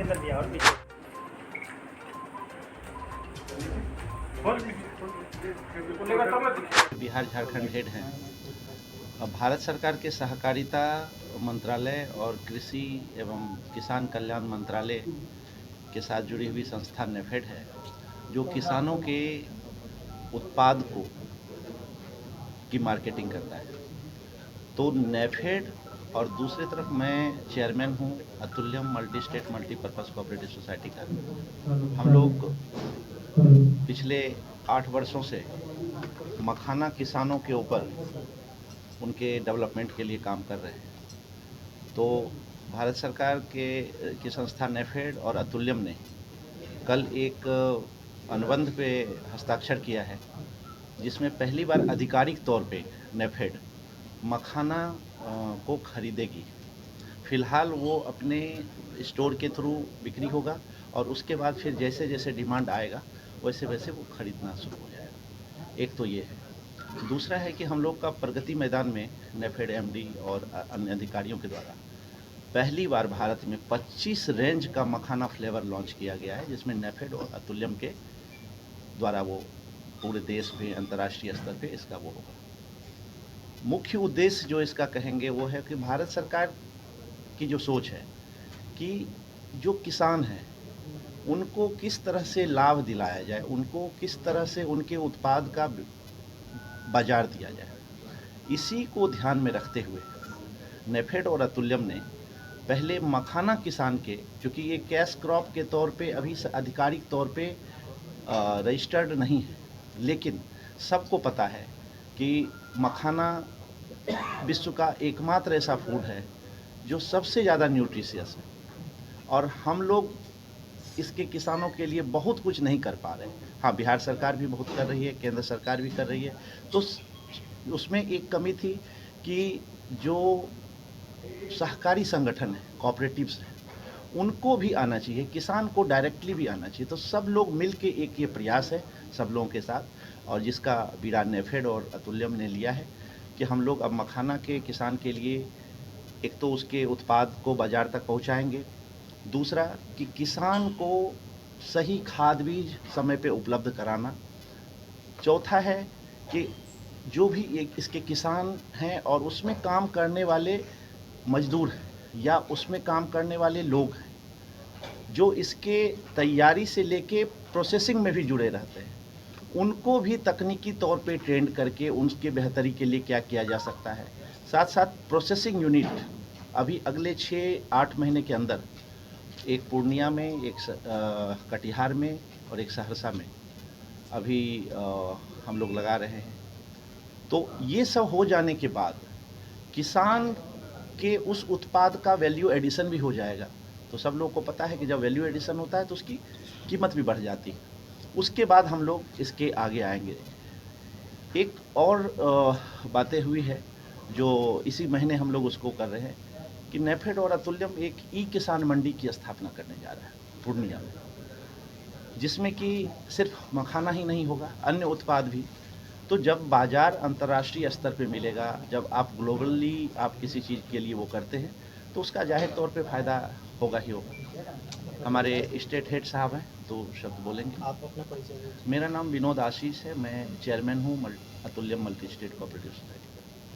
इधर दिया और पीछे बिहार झारखंड हेड हैं। अब भारत सरकार के सहकारिता मंत्रालय और कृषि एवं किसान कल्याण मंत्रालय के साथ जुड़ी हुई संस्था नेफेड है, जो किसानों के उत्पाद की मार्केटिंग करता है। तो नेफेड और दूसरी तरफ मैं चेयरमैन हूँ Atulyam multi state multipurpose cooperative society का। हम लोग पिछले 8 वर्षों से मखाना किसानों के ऊपर उनके डेवलपमेंट के लिए काम कर रहे हैं। तो भारत सरकार की संस्था नेफेड और अतुल्यम ने कल एक अनुबंध पे हस्ताक्षर किया है, जिसमें पहली बार आधिकारिक तौर पे नेफेड मखाना को खरीदेगी। फ़िलहाल वो अपने स्टोर के थ्रू बिक्री होगा और उसके बाद फिर जैसे जैसे डिमांड आएगा वैसे वैसे वो खरीदना शुरू हो जाएगा। एक तो ये है। दूसरा है कि हम लोग का प्रगति मैदान में नेफेड एमडी और अन्य अधिकारियों के द्वारा पहली बार भारत में 25 रेंज का मखाना फ्लेवर लॉन्च किया गया है, जिसमें नेफेड और अतुल्यम के द्वारा वो पूरे देश में अंतर्राष्ट्रीय स्तर पे इसका वो होगा। मुख्य उद्देश्य जो इसका कहेंगे वो है कि भारत सरकार की जो सोच है कि जो किसान हैं उनको किस तरह से लाभ दिलाया जाए, उनको किस तरह से उनके उत्पाद का बाजार दिया जाए। इसी को ध्यान में रखते हुए नेफेड और अतुल्यम ने पहले मखाना किसान के, क्योंकि ये कैश क्रॉप के तौर पे अभी आधिकारिक तौर पे रजिस्टर्ड नहीं है, लेकिन सबको पता है कि मखाना विश्व का एकमात्र ऐसा फूड है जो सबसे ज़्यादा न्यूट्रिशियस है और हम लोग इसके किसानों के लिए बहुत कुछ नहीं कर पा रहे। हाँ, बिहार सरकार भी बहुत कर रही है, केंद्र सरकार भी कर रही है। तो उसमें एक कमी थी कि जो सहकारी संगठन है, कोऑपरेटिव्स हैं, उनको भी आना चाहिए, किसान को डायरेक्टली भी आना चाहिए। तो सब लोग मिल के एक ये प्रयास है सब लोगों के साथ, और जिसका बीड़ा नेफेड और अतुल्यम ने लिया है कि हम लोग अब मखाना के किसान के लिए एक तो उसके उत्पाद को बाज़ार तक पहुंचाएंगे, दूसरा कि किसान को सही खाद बीज समय पे उपलब्ध कराना, चौथा है कि जो भी एक इसके किसान हैं और उसमें काम करने वाले मजदूर हैं या उसमें काम करने वाले लोग हैं जो इसके तैयारी से लेके प्रोसेसिंग में भी जुड़े रहते हैं, उनको भी तकनीकी तौर पे ट्रेंड करके उनके बेहतरी के लिए क्या किया जा सकता है। साथ साथ प्रोसेसिंग यूनिट अभी अगले 6-8 महीने के अंदर एक पूर्णिया में, एक कटिहार में और एक सहरसा में अभी हम लोग लगा रहे हैं। तो ये सब हो जाने के बाद किसान के उस उत्पाद का वैल्यू एडिशन भी हो जाएगा। तो सब लोगों को पता है कि जब वैल्यू एडिशन होता है तो उसकी कीमत भी बढ़ जाती है। उसके बाद हम लोग इसके आगे आएंगे। एक और बातें हुई है जो इसी महीने हम लोग उसको कर रहे हैं कि नेफेड और अतुल्यम एक ई किसान मंडी की स्थापना करने जा रहा है पूर्णिया में, जिसमें कि सिर्फ मखाना ही नहीं होगा, अन्य उत्पाद भी। तो जब बाज़ार अंतर्राष्ट्रीय स्तर पे मिलेगा, जब आप ग्लोबली आप किसी चीज़ के लिए वो करते हैं तो उसका जाहिर तौर पे फ़ायदा होगा ही होगा। हमारे स्टेट हेड साहब हैं, तो शब्द बोलेंगे। आप अपना परिचय दीजिए। मेरा नाम विनोद आशीष है, मैं चेयरमैन हूँ Atulyam multi state cooperative society.